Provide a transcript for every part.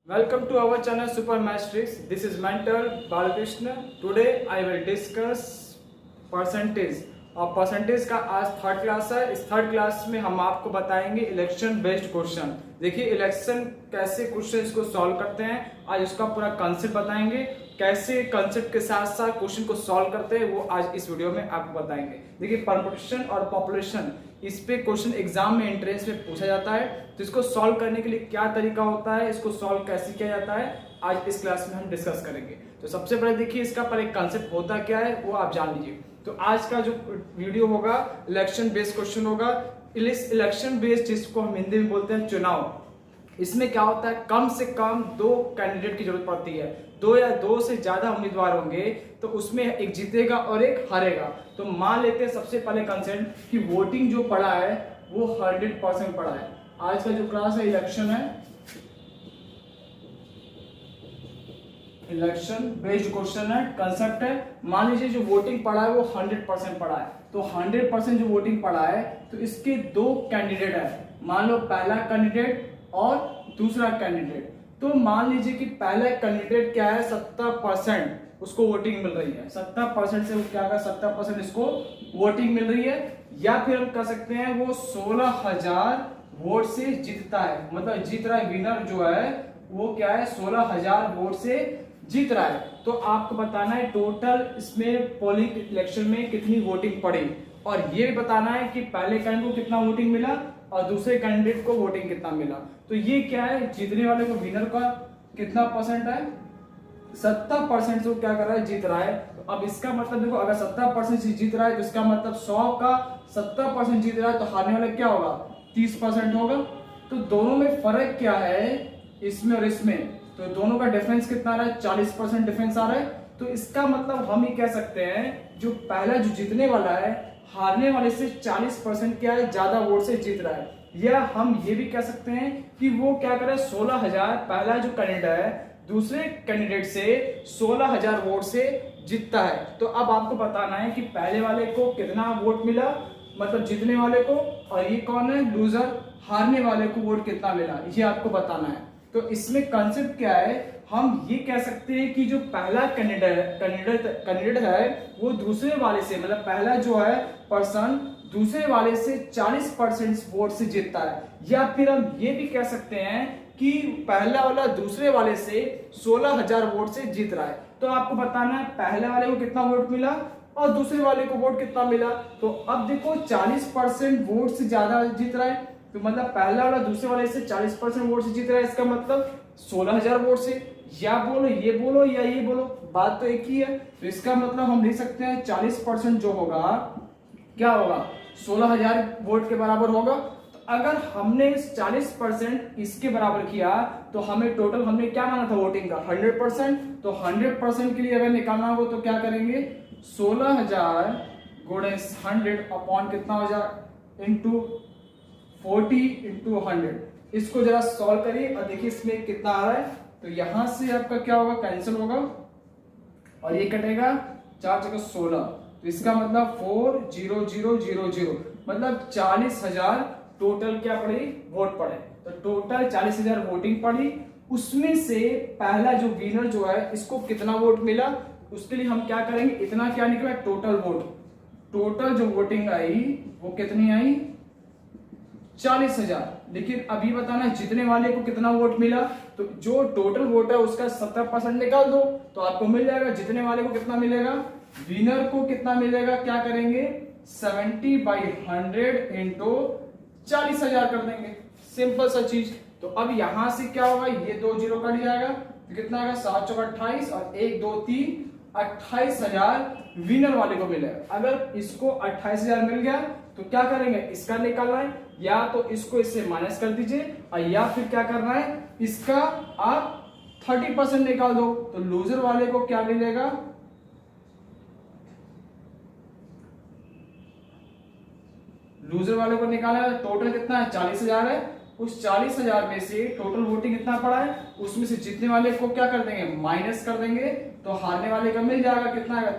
Welcome to our channel Super Matrix. This is mentor Balakrishna. Today I will discuss percentage. और percentage का आज third class है। इस third class में हम आपको बताएंगे इलेक्शन बेस्ड क्वेश्चन। देखिए इलेक्शन कैसे क्वेश्चन को सॉल्व करते हैं, आज उसका पूरा कंसेप्ट बताएंगे। कैसे कंसेप्ट के साथ साथ क्वेश्चन को सॉल्व करते हैं वो आज इस वीडियो में आपको बताएंगे। देखिए पॉपुलेशन और पॉपुलेशन इस पे क्वेश्चन एग्जाम में एंट्रेंस में पूछा जाता है, तो इसको सॉल्व करने के लिए क्या तरीका होता है, इसको सॉल्व कैसे किया जाता है, आज इस क्लास में हम डिस्कस करेंगे। तो सबसे पहले देखिए इसका पर एक कंसेप्ट होता क्या है वो आप जान लीजिए। तो आज का जो वीडियो होगा इलेक्शन बेस्ड क्वेश्चन होगा। इलेक्शन बेस्ड जिसको हम हिंदी में बोलते हैं चुनाव, इसमें क्या होता है कम से कम दो कैंडिडेट की जरूरत पड़ती है। दो या दो से ज्यादा उम्मीदवार होंगे तो उसमें एक जीतेगा और एक हारेगा। तो मान लेते हैं सबसे पहले कंसेप्ट कि वोटिंग जो पड़ा है वो 100% पड़ा है। आज का जो क्लास है इलेक्शन है, इलेक्शन बेस्ड क्वेश्चन है, कंसेप्ट है। मान लीजिए जो वोटिंग पड़ा है वो 100% पड़ा है, तो 100% जो वोटिंग पड़ा है तो इसके दो कैंडिडेट है। मान लो पहला कैंडिडेट और दूसरा कैंडिडेट। तो मान लीजिए कि पहला कैंडिडेट क्या है 70% उसको वोटिंग मिल रही है। 70% से वो क्या कर 70% इसको वोटिंग मिल रही है, या फिर हम कह सकते हैं वो 16,000 वोट से जीतता है। मतलब जीत रहा है, विनर जो है वो क्या है 16,000 वोट से जीत रहा है। तो आपको बताना है टोटल इसमें पोलिंग इलेक्शन में कितनी वोटिंग पड़ी, और ये भी बताना है कि पहले कैंडिडेट को कितना वोटिंग मिला और दूसरे कैंडिडेट को वोटिंग कितना मिला। तो ये क्या है जीतने वाले को विनर का कितना परसेंट है 70% से वो क्या कर रहा है जीत रहा है। तो अब इसका मतलब देखो अगर 70% से जीत रहा है तो इसका मतलब 100 का 70% जीत रहा है, तो हारने वाला क्या होगा 30% होगा। तो दोनों में फर्क क्या है इसमें और इसमें, तो दोनों का डिफरेंस कितना आ रहा है 40% डिफरेंस आ रहा है। तो इसका मतलब हम ये कह सकते हैं जो पहला जो जीतने वाला है हारने वाले से 40% क्या है ज्यादा वोट से जीत रहा है। या हम ये भी कह सकते हैं कि वो क्या करे 16,000 पहला जो कैंडिडेट है दूसरे कैंडिडेट से 16,000 वोट से जीतता है। तो अब आपको बताना है कि पहले वाले को कितना वोट मिला मतलब जीतने वाले को, और ये कौन है लूजर हारने वाले को वोट कितना मिला ये आपको बताना है। तो इसमें कंसेप्ट क्या है, हम ये कह सकते हैं कि जो पहला कैंडिडेट है वो दूसरे वाले से मतलब पहला जो है पर्सन दूसरे वाले से 40% वोट से जीतता है। या फिर हम ये भी कह सकते हैं कि पहला वाला दूसरे वाले से 16,000 वोट से जीत रहा है। तो आपको बताना है पहले वाले को कितना वोट मिला और दूसरे वाले को वोट कितना मिला। तो अब देखो 40% वोट से ज्यादा जीत रहा है, तो मतलब पहला वाला दूसरे वाले से 40% वोट से जीत रहा है, इसका मतलब 16,000 वोट से। या बोलो ये बोलो या ये बोलो, बात तो एक ही है। तो इसका मतलब हम लिख सकते हैं 40% जो होगा क्या होगा 16,000 वोट के बराबर होगा। तो अगर हमने 40% इसके बराबर किया तो हमें टोटल हमने क्या माना था वोटिंग का 100%। तो 100% के लिए अगर निकालना हो तो क्या करेंगे 16,000 गुणे 100 अपॉन कितना हो जाए इंटू 40 इंटू 100। इसको जरा सॉल्व करिए और देखिए इसमें कितना आ रहा है। तो यहां से आपका क्या होगा कैंसिल होगा और ये कटेगा 4 जगह 16, तो इसका मतलब 4,0,0,0,0 मतलब 40,000 टोटल क्या पड़ी वोट पड़े। तो टोटल 40,000 वोटिंग पड़ी, उसमें से पहला जो विनर जो है इसको कितना वोट मिला उसके लिए हम क्या करेंगे इतना क्या निकला टोटल वोट। टोटल जो वोटिंग आई वो कितनी आई 40,000। लेकिन अभी बताना जितने वाले को कितना वोट मिला, तो जो टोटल वोट है उसका 70% निकाल दो तो आपको मिल जाएगा जितने वाले को कितना मिलेगा, विनर को कितना मिलेगा। क्या करेंगे 70/100 इंटू 40,000 कर देंगे, सिंपल सा चीज। तो अब यहां से क्या होगा ये 2 जीरो कट जाएगा तो कितना आएगा 7 चौका 28 और 1 2 3 28,000 विनर वाले को मिलेगा। अगर इसको 28,000 मिल गया तो क्या करेंगे इसका निकालना है, या तो इसको इससे माइनस कर दीजिए और या फिर क्या करना है इसका आप 30% निकाल दो। तो लूजर वाले को क्या मिलेगा लूजर वाले को निकालना है। टोटल कितना है 40,000 है, उस 40,000 में से टोटल वोटिंग कितना पड़ा है उसमें से जीतने वाले को क्या कर देंगे माइनस कर देंगे, तो हारने वाले का मिल जाएगा कितना आएगा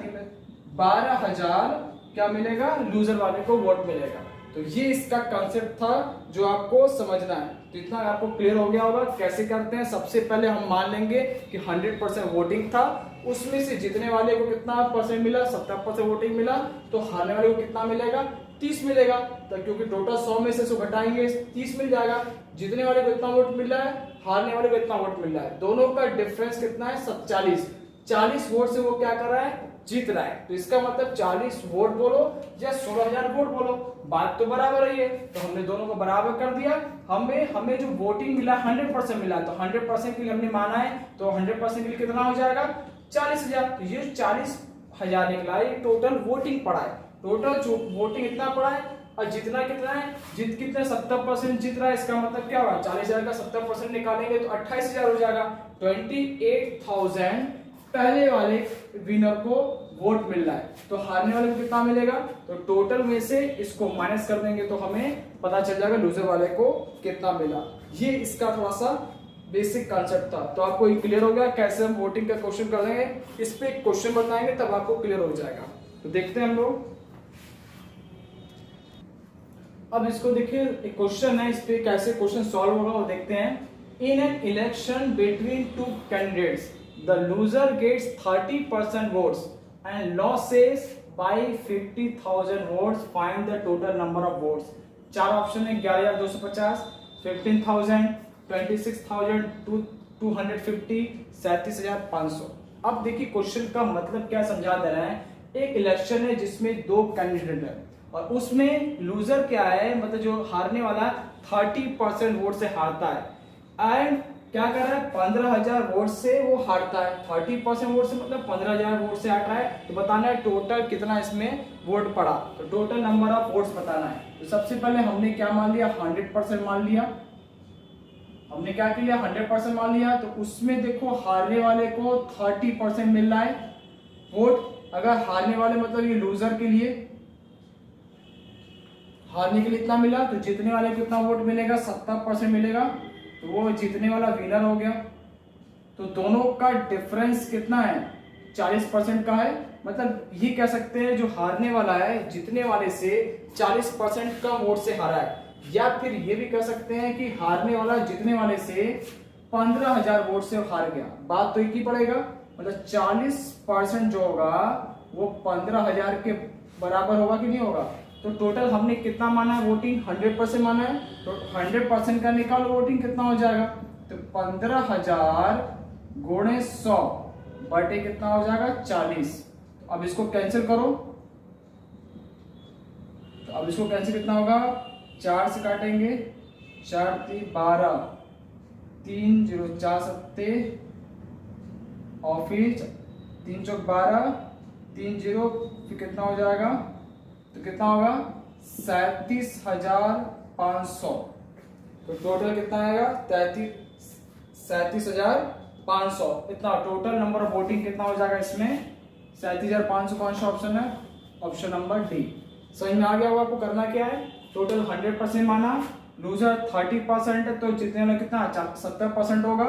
12,000 क्या मिलेगा लूजर वाले को वोट मिलेगा। तो ये इसका कंसेप्ट था जो आपको समझना है। तो इतना आपको क्लियर हो गया होगा कैसे करते हैं। सबसे पहले हम मान लेंगे कि 100% वोटिंग था, उसमें से जीतने वाले को कितना परसेंट मिला, 70% वोटिंग मिला, तो हारने वाले को कितना मिलेगा, 30 मिलेगा। तो क्योंकि टोटल 100 में से 100 घटाएंगे 30 मिल जाएगा। जीतने वाले को इतना वोट मिल रहा है, हारने वाले को इतना वोट मिल रहा है, दोनों का डिफरेंस कितना है, 40 वोट से वो क्या कर रहा है, जीत रहा है। तो इसका मतलब 40 वोट बोलो या 16,000 वोट बोलो, बात तो बराबर ही है। तो हमने दोनों को बराबर कर दिया। हमें जो वोटिंग मिला 100% मिला, तो 100% के लिए हमने माना है, तो 100% के लिए कितना हो जाएगा, 40,000। तो ये 40,000 निकला, ये टोटल वोटिंग पड़ा है। टोटल वोटिंग इतना पड़ा है और जितना कितना है, जीत कितने 70% जीत रहा है। इसका मतलब क्या होगा, 40,000 का 70% निकालेंगे तो 28,000 हो जाएगा। 28,000 पहले वाले विनर को वोट मिल रहा है। तो हारने वाले को कितना मिलेगा, तो टोटल में से इसको माइनस कर देंगे तो हमें पता चल जाएगा लूजर वाले को कितना मिला। ये इसका थोड़ा सा बेसिक कॉन्सेप्ट था। तो आपको क्लियर हो गया कैसे हम वोटिंग का क्वेश्चन कर देंगे, इस पे क्वेश्चन बताएंगे तब आपको क्लियर हो जाएगा। तो देखते हैं हम लोग। अब इसको देखिए, एक क्वेश्चन है, इस पे कैसे क्वेश्चन सॉल्व होगा वो देखते हैं। In an election between two candidates the loser gets 30% votes and losses by 50,000 votes, find the total number of votes. चार ऑप्शन है, 11,250, 15,000, 26,000, 250, 37,500। अब देखिए क्वेश्चन का मतलब क्या समझा दे रहा है। एक इलेक्शन है जिसमें दो कैंडिडेट है और उसमें लूजर क्या है, मतलब जो हारने वाला 30% वोट से हारता है एंड क्या कर रहा है, 15,000 वोट से वो हारता है। 30% वोट से मतलब 15,000 वोट से हार रहा है। तो बताना है टोटल कितना इसमें वोट पड़ा, तो टोटल नंबर ऑफ वोट्स बताना है। तो सबसे पहले हमने क्या मान लिया, 100% मान लिया। हमने क्या किया, 100% मान लिया। तो उसमें देखो हारने वाले को 30% मिल रहा है वोट। अगर हारने वाले मतलब ये लूजर के लिए, हारने के लिए इतना मिला, तो जीतने वाले को कितना वोट मिलेगा, 70% मिलेगा। तो वो जीतने वाला विनर हो गया। तो दोनों का डिफरेंस कितना है, 40% का है। मतलब ये कह सकते हैं जो हारने वाला है जीतने वाले से 40% कम वोट से हारा है, या फिर ये भी कह सकते हैं कि हारने वाला जीतने वाले से 15,000 वोट से हार गया। बात तो एक ही पड़ेगा, मतलब 40% जो होगा वो 15,000 के बराबर होगा कि नहीं होगा। तो टोटल हमने कितना माना है, वोटिंग 100% माना है। तो 100% का निकालो वोटिंग कितना हो जाएगा, तो 15,000 गुणे 100 बटे कितना हो जाएगा, 40। तो अब इसको कैंसिल करो, तो अब इसको कैंसिल कितना होगा, 4 से काटेंगे, 4 3 12, 3 0 4 7 और फिर 3 चौक 12, 3 0, फिर कितना हो जाएगा, तो कितना होगा 37,500। तो टोटल कितना आएगा, 37,500। इतना टोटल नंबर ऑफ वोटिंग कितना हो जाएगा इसमें, 37,500। कौन सा ऑप्शन है, ऑप्शन नंबर डी। समझ में आ गया होगा आपको करना क्या है। टोटल 100% माना, लूजर 30% है, तो जीतने वाला कितना 70% होगा।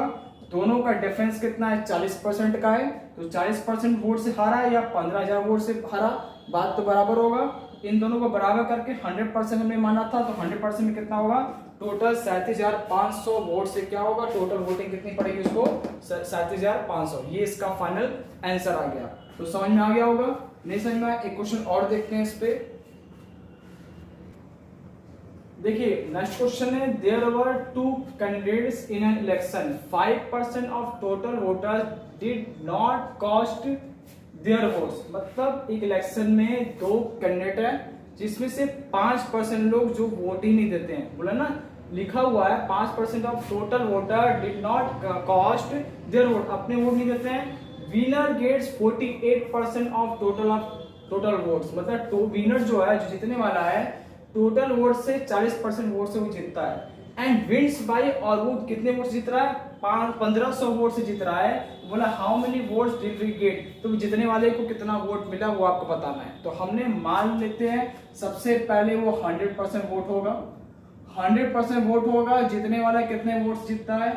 दोनों का डिफरेंस कितना है, 40% का है। तो 40% वोट से हारा है या 15,000 वोट से हारा, बात तो बराबर होगा। इन दोनों को बराबर करके 100% हमने माना था, तो 100% में कितना होगा, टोटल 37,500 वोट से क्या होगा, टोटल वोटिंग कितनी पड़ेगी उसको, 37,500। ये इसका फाइनल आंसर आ गया। तो समझ में आ गया होगा, नहीं समझ में आया, एक क्वेश्चन और देखते हैं इस पे। देखिए नेक्स्ट क्वेश्चन है, there were 2 candidates in an election, 5% of total voters did not cast their votes. मतलब एक इलेक्शन में 2 कैंडिडेट है जिसमें से 5% लोग जो वोट ही नहीं देते हैं। बोला ना, लिखा हुआ है 5% of total voter did not cast their vote, अपने वोट नहीं देते हैं। Winner gets 48% of total votes. मतलब तो विनर जो है, जो जीतने वाला है, टोटल वोट से 40% वोट से वो जीतता है। एंड विन्स बाय, और वो कितने वोट जीत रहा है, 1500 वोट से जीत रहा है। बोला how many votes did we get, तो जीतने वाले को कितना वोट मिला वो आपको बताना है। तो हमने मान लेते हैं सबसे पहले वो 100% वोट होगा। 100% वोट होगा, जीतने वाला कितने वोट जीतता है,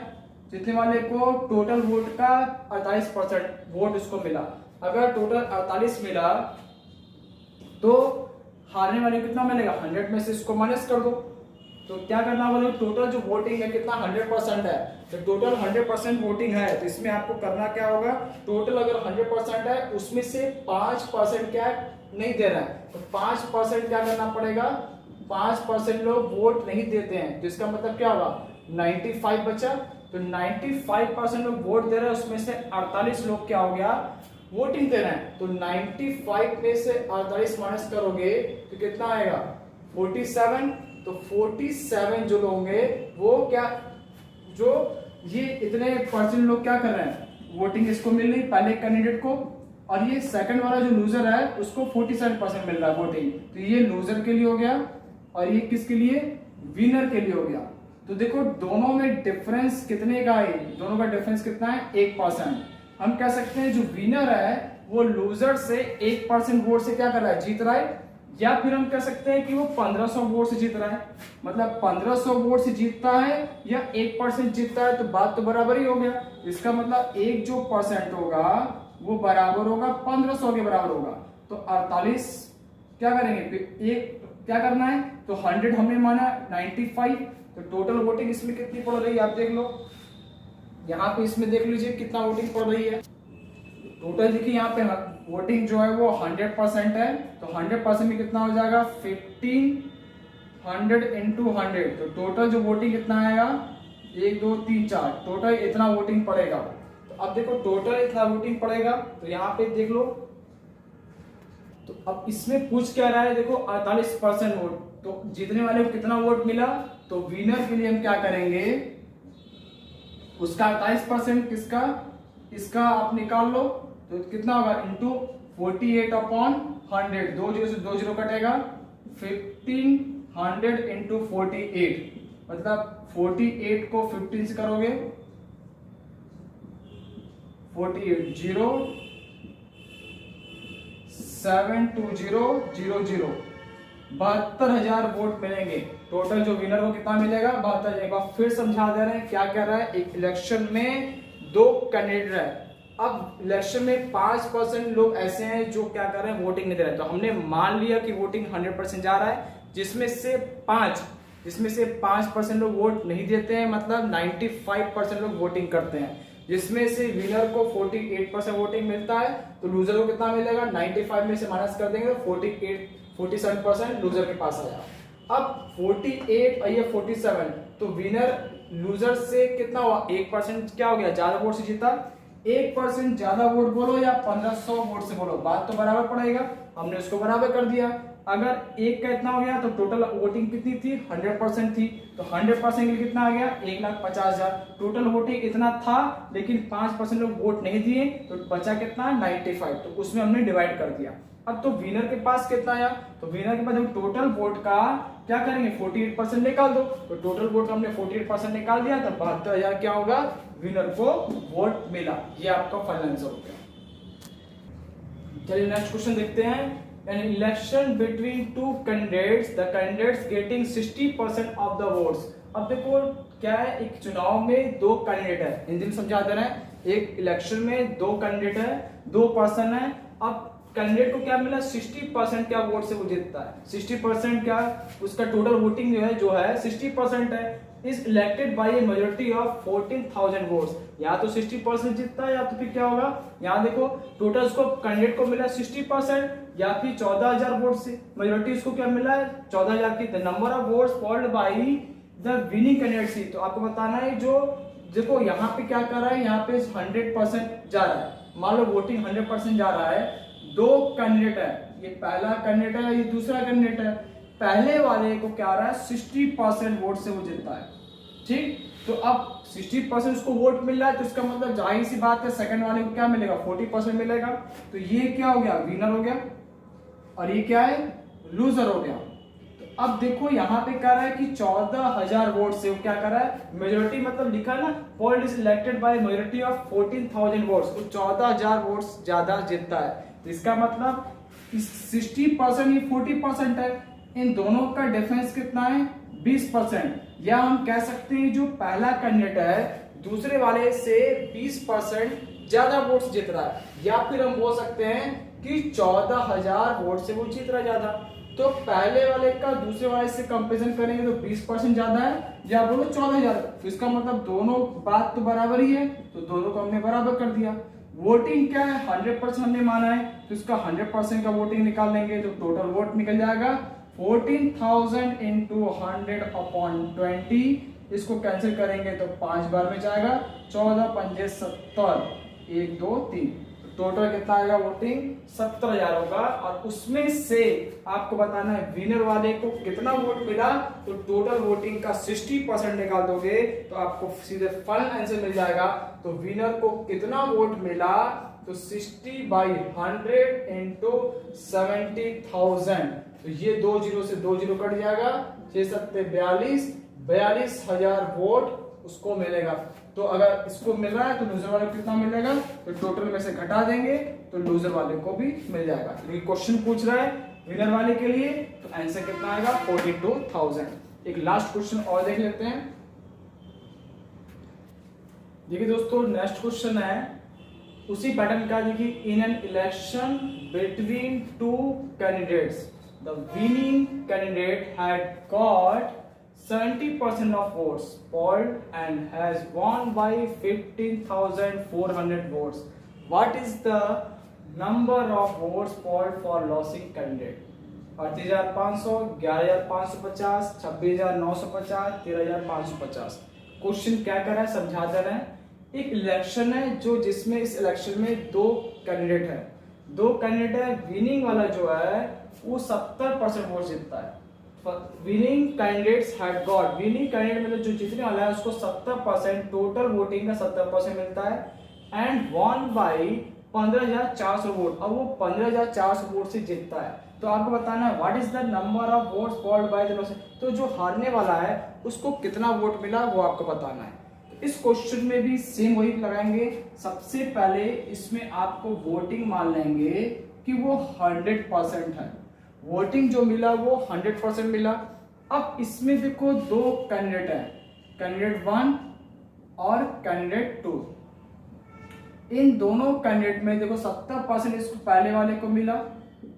जीतने वाले को टोटल वोट का 48% वोट उसको मिला। अगर टोटल 48 मिला तो हारने वाले को कितना मिलेगा, 100 में से इसको माइनस कर दो। तो क्या करना बोले, टोटल जो वोटिंग है कितना 100% है, तो टोटल 100% वोटिंग है, तो इसमें आपको करना क्या होगा, टोटल अगर 100% है उसमें से 5% क्या नहीं दे रहा है, तो 5% क्या करना पड़ेगा, 5% लोग वोट नहीं देते हैं, तो इसका मतलब क्या होगा 95 बचा। तो 95% लोग वोट दे रहे हैं, उसमें से 48 लोग क्या हो गया, वोटिंग दे रहे हैं। तो 95 में से 48 माइनस करोगे तो कितना आएगा 47। तो 47 जो लोग होंगे वो क्या, जो ये इतने परसेंट लोग क्या कर रहे हैं, वोटिंग इसको मिल रही पहले कैंडिडेट को, और ये सेकंड वाला जो लूजर है उसको 47% मिल रहा है वोटिंग। तो ये लूजर के लिए हो गया और ये किसके लिए, विनर के लिए हो गया। तो देखो दोनों में डिफरेंस कितने का है, दोनों का डिफरेंस कितना है, 1%। हम कह सकते हैं जो विनर है वो लूजर से 1% वोट से क्या कर रहा है, जीत रहा है, या फिर हम कह सकते हैं कि वो 1500 वोट से जीत रहा है, मतलब 1500 वोट से जीतता है या 1% जीतता है, तो बात तो बराबर ही हो गया। इसका मतलब एक जो परसेंट होगा वो बराबर होगा 1500 के बराबर होगा। तो 48 क्या करेंगे, एक क्या करना है, तो 100 हमने माना 95, तो टोटल वोटिंग इसमें कितनी पड़ रही है आप देख लो, यहाँ पे इसमें देख लीजिए कितना वोटिंग पड़ रही है। टोटल देखिए यहाँ पे वोटिंग जो है वो 100% है, तो 100% में कितना हो जाएगा 1500 इंटू 100, तो टोटल जो वोटिंग कितना आएगा 1 2 3 4, टोटल इतना वोटिंग पड़ेगा। तो अब देखो टोटल इतना वोटिंग पड़ेगा, तो यहाँ पे देख लो, तो अब इसमें पूछ क्या रहा है, देखो 48% वोट, तो जीतने वाले को कितना वोट मिला, तो विनर के लिए हम क्या करेंगे, उसका 48% किसका, इसका आप निकाल लो, तो कितना होगा इंटू 48/100, 2 0 से 2 0 कटेगा, 1500 इंटू 48, मतलब 48 को 15 से करोगे 48 0 72000, 72,000 वोट मिलेंगे। टोटल जो विनर को कितना मिलेगा 72,000। एक बार फिर समझा दे रहे हैं क्या कह रहा है, एक इलेक्शन में 2 कैंडिडेट है, अब इलेक्शन में 5% लोग ऐसे हैं जो क्या कर रहे हैं, वोटिंग नहीं दे रहे, तो हमने मान लिया कि वोटिंग 100% जा रहा है, जिसमें से 5% लोग वोट नहीं देते हैं, मतलब 95% लोग वोटिंग करते हैं, जिसमें से विनर को 48% वोटिंग मिलता है, तो लूजर को कितना मिलेगा, 95 में से माइनस कर देंगे तो 47% लूजर के पास आया। अब 48 और ये 47, तो विनर लूजर से कितना हुआ, 1% क्या हो गया, ज्यादा वोट से जीता, 1% ज्यादा वोट बोलो या 1500 वोट से बोलो, बात तो बराबर पड़ेगा, हमने उसको बराबर कर दिया। अगर एक का इतना हो गया तो टोटल वोटिंग कितनी थी, 100% थी, तो 100% के लिए कितना आ गया, 1,50,000। टोटल वोटिंग इतना था, लेकिन 5% लोग वोट नहीं दिए, तो बचा कितना 95, तो उसमें हमने डिवाइड कर दिया। अब तो विनर के पास कितना आया, तो विनर के पास हम टोटल वोट का क्या करेंगे 48% निकाल दो, तो टोटल वोट हमने 48% निकाल दिया, तो 72,000 क्या होगा, विनर को वोट मिला। ये आपका फाइनल आंसर हो गया। चलिए नेक्स्ट क्वेश्चन देखते हैं। An election between 2 candidates, the candidates getting 60% of the votes। अब देखो क्या है, एक चुनाव में 2 कैंडिडेट है, हिंदी में समझा दे रहे हैं, एक इलेक्शन में 2 कैंडिडेट है, 2 पर्सन है। अब कैंडिडेट को क्या मिला, 60% क्या वोट से वो जीतता है, 60% क्या उसका टोटल वोटिंग जो है 60% है, is elected bye A majority of 14,000 votes. या तो 60% जीतता है, या तो फिर क्या होगा, यहाँ देखो टोटल उसको कैंडिडेट को मिला 60%, या फिर 14,000 वोट से मेजॉरिटी उसको क्या मिला है 14,000 की। The number of votes polled by the winning candidate, तो आपको बताना है जो देखो यहाँ पे क्या कर रहा है, यहाँ पे 100% जा रहा है, मान लो वोटिंग 100% जा रहा है, 2 कैंडिडेट है, ये पहला कैंडिडेट है, ये दूसरा कैंडिडेट है, पहले वाले को क्या रहा है 60% वोट से वो जीतता है, ठीक। तो अब 60% उसको वोट मिल रहा है, तो इसका मतलब जाहिर सी बात है सेकंड वाले को क्या मिलेगा 40% मिलेगा, तो ये क्या हो गया विनर हो गया, और ये क्या है लूजर हो गया। तो अब देखो यहाँ पे कह रहा है कि 14,000 वोट से वो क्या कर रहा है, मेजोरिटी मतलब लिखा है ना, Paul is elected by majority of 14,000 votes, तो 14,000 वोट्स ज्यादा जीतता है, तो इसका मतलब 60% ये 40% है, इन दोनों का डिफरेंस कितना है 20%। या हम कह सकते हैं जो पहला कैंडिडेट है दूसरे वाले से 20% ज्यादा वोट्स जीत रहा है, या फिर हम बोल सकते हैं कि 14,000 वोट से वो जीत रहा ज्यादा। तो पहले वाले का दूसरे वाले से कंपेरिजन करेंगे तो 20% ज्यादा है, या बोलो 14,000, तो इसका मतलब दोनों बात तो बराबर ही है, तो दोनों को हमने बराबर कर दिया। वोटिंग क्या है, 100% हमने माना है, तो इसका 100% का वोटिंग निकाल लेंगे तो टोटल वोट निकल जाएगा 14,000 इंटू 100/20। इसको कैंसिल करेंगे तो 5 बार में जाएगा, 14 पंजे 70, 1 2 3, टोटल कितना आएगा वोटिंग 70,000 होगा। और उसमें से आपको बताना है विनर वाले को कितना वोट मिला, तो टोटल वोटिंग का 60% निकाल दोगे तो आपको सीधे फाइनल आंसर मिल जाएगा। तो विनर को कितना वोट मिला, तो 60/100 इंटू 70,000, तो ये 2 जीरो से 2 जीरो कट जाएगा, 6 7 42, 42,000 वोट उसको मिलेगा। तो अगर इसको मिल रहा है तो लूजर वाले को कितना मिलेगा, तो टोटल में से घटा देंगे तो लूजर वाले को भी मिल जाएगा। तो ये क्वेश्चन पूछ रहा है विनर वाले के लिए, तो आंसर कितना आएगा 42,000। एक लास्ट क्वेश्चन और देख लेते हैं। देखिए दोस्तों, नेक्स्ट क्वेश्चन है उसी पैटर्न का। देखिए, इन an election between 2 candidates the winning candidate had got 70% of votes polled and has won by 15,400 votes. What is the number of votes polled for losing candidate? 38,500, 11,550, 26,950, 13,550। Question क्या कर रहा है, समझा दे रहे हैं। एक इलेक्शन है जो जिसमें इस इलेक्शन में 2 कैंडिडेट है, 2 कैंडिडेट है। विनिंग वाला जो है वो 70% वोट जीतता है। Winning candidates had got, winning candidate मतलब जो जीतने वाला है उसको 70%, टोटल वोटिंग का 70% मिलता है। एंड वॉन बाई 15,400 वोट, अब वो 15,400 वोट से जीतता है। तो आपको बताना है what is the number of votes polled by the loss, तो जो हारने वाला है उसको कितना वोट मिला वो आपको बताना है। तो इस क्वेश्चन में भी सेम वही लगाएंगे। सबसे पहले इसमें आपको वोटिंग मान लेंगे कि वो 100% है, वोटिंग जो मिला वो 100% मिला। अब इसमें देखो 2 कैंडिडेट हैं, कैंडिडेट 1 और कैंडिडेट 2। इन दोनों कैंडिडेट में देखो 70% इसको पहले वाले को मिला।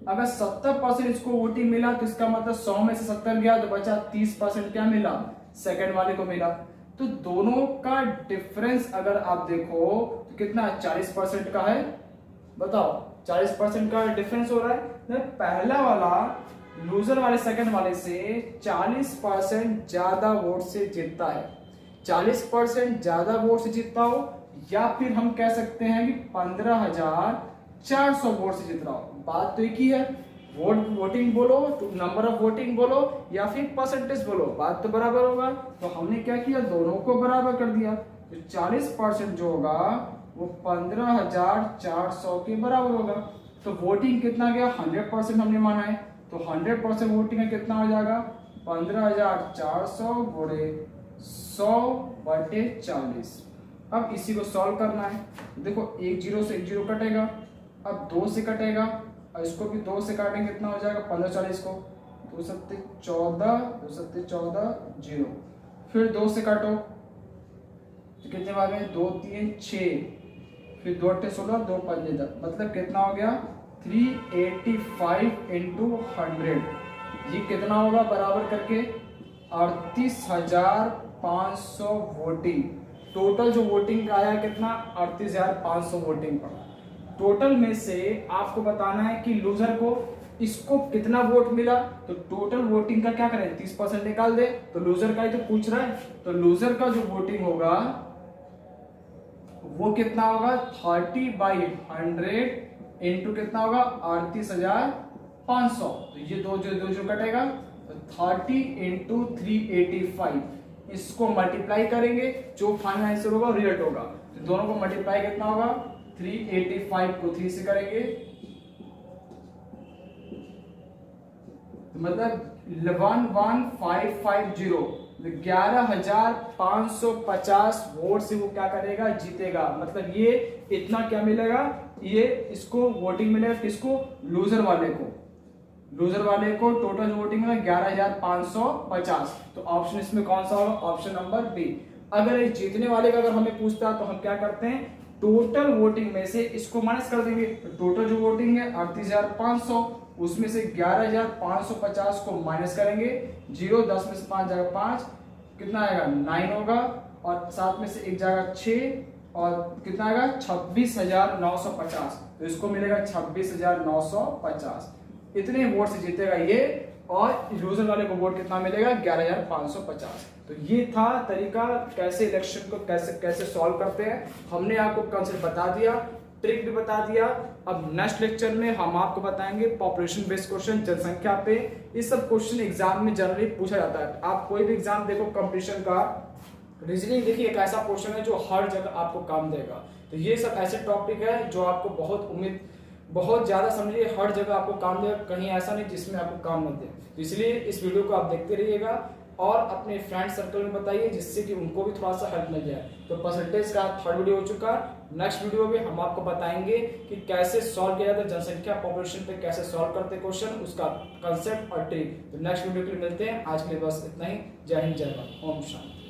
अगर 70% इसको वोटिंग मिला तो इसका मतलब 100 में से 70 गया तो बचा 30% क्या मिला, सेकंड वाले को मिला। तो दोनों का डिफरेंस अगर आप देखो तो कितना 40% का है, बताओ 40% का डिफरेंस हो रहा है। पहला वाला लूजर वाले सेकंड वाले से 40% ज्यादा वोट से जीतता है, 40% ज्यादा वोट से जीतता हो, या फिर हम कह सकते हैं कि 15,400 वोट से जीत रहा हो। बात तो एक ही है, वोटिंग बोलो, नंबर ऑफ वोटिंग बोलो या फिर परसेंटेज बोलो, बात तो बराबर होगा। तो हमने क्या किया, दोनों को बराबर कर दिया। तो 40% जो होगा वो 15,400 के बराबर होगा। तो वोटिंग कितना गया, 100% हमने माना है, तो 100% वोटिंग कितना हो जाएगा 15,400 गुणे 100/40। अब इसी को सॉल्व करना है। देखो 1 0 से 1 0 कटेगा, अब 2 से कटेगा और इसको भी 2 से काटेंगे, कितना हो जाएगा 15/40 को 2 7 14, 2 7 14 0। फिर 2 से काटो तो कितने भाग हैं, 2 3 6, फिर 2 8 16, 2 5 10, मतलब कितना हो गया 385 इंटू 100। ये कितना होगा बराबर करके 38,500 वोटिंग। टोटल जो वोटिंग का आया कितना 38,500 वोटिंग पड़ा। टोटल में से आपको बताना है कि लूजर को इसको कितना वोट मिला, तो टोटल वोटिंग का क्या करें 30% निकाल दे, तो लूजर का ही तो पूछ रहा है। तो लूजर का जो वोटिंग होगा वो कितना होगा 30/100 इंटू कितना होगा 38,500। तो ये दो जो कटेगा तो 30 इंटू 385, इसको मल्टीप्लाई करेंगे, जो फाइनल आंसर होगा रिजल्ट होगा। तो दोनों को मल्टीप्लाई कितना होगा 385 को 3 से करेंगे तो मतलब 11,550, 11,550 वोट से वो क्या करेगा जीतेगा। मतलब ये इतना क्या मिलेगा, ये इसको वोटिंग मिलेगा किसको, लूजर वाले को। लूजर वाले को टोटल वोटिंग में 11,550। तो ऑप्शन इसमें कौन सा होगा, ऑप्शन नंबर बी। अगर ये जीतने वाले का अगर हमें पूछता है तो हम क्या करते हैं, टोटल वोटिंग में से इसको माइनस कर देंगे। तो टोटल जो वोटिंग है 38,500, उसमें से 11,550 को माइनस करेंगे, 0 10 में से 5 जाएगा 5, कितना आएगा 9 होगा, और 7 में से 1 जाएगा 6, और कितना आएगा 26,950। तो इसको मिलेगा 26,950। इतने वोट से जीतेगा ये, और इल्यूजन वाले को वोट कितना मिलेगा 11,550। तो ये था तरीका कैसे इलेक्शन को कैसे सॉल्व करते हैं। हमने आपको कंसेप्ट बता दिया, ट्रिक भी बता दिया। अब नेक्स्ट लेक्चर में हम आपको बताएंगे पॉपुलेशन बेस्ड क्वेश्चन, जनसंख्या पे। ये सब क्वेश्चन एग्जाम में जनरली पूछा जाता है। आप कोई भी एग्जाम देखो कंपटीशन का, रीजनिंग देखिए एक ऐसा क्वेश्चन है जो हर जगह आपको काम देगा। तो ये सब ऐसे टॉपिक है जो आपको बहुत ज्यादा समझिए, हर जगह आपको काम देगा, कहीं ऐसा नहीं जिसमें आपको काम न दे। तो इसलिए इस वीडियो को आप देखते रहिएगा और अपने फ्रेंड सर्कल में बताइए, जिससे कि उनको भी थोड़ा सा हेल्प मिल जाए। तो परसेंटेज का 3rd वीडियो हो चुका। नेक्स्ट वीडियो में हम आपको बताएंगे कि कैसे सॉल्व किया जाता है जनसंख्या पॉपुलेशन पे, कैसे सॉल्व करते हैं क्वेश्चन, उसका कंसेप्ट और ट्रिक। तो नेक्स्ट वीडियो के लिए मिलते हैं। आज के लिए बस इतना ही। जय हिंद, जय भारत, ओम शांति।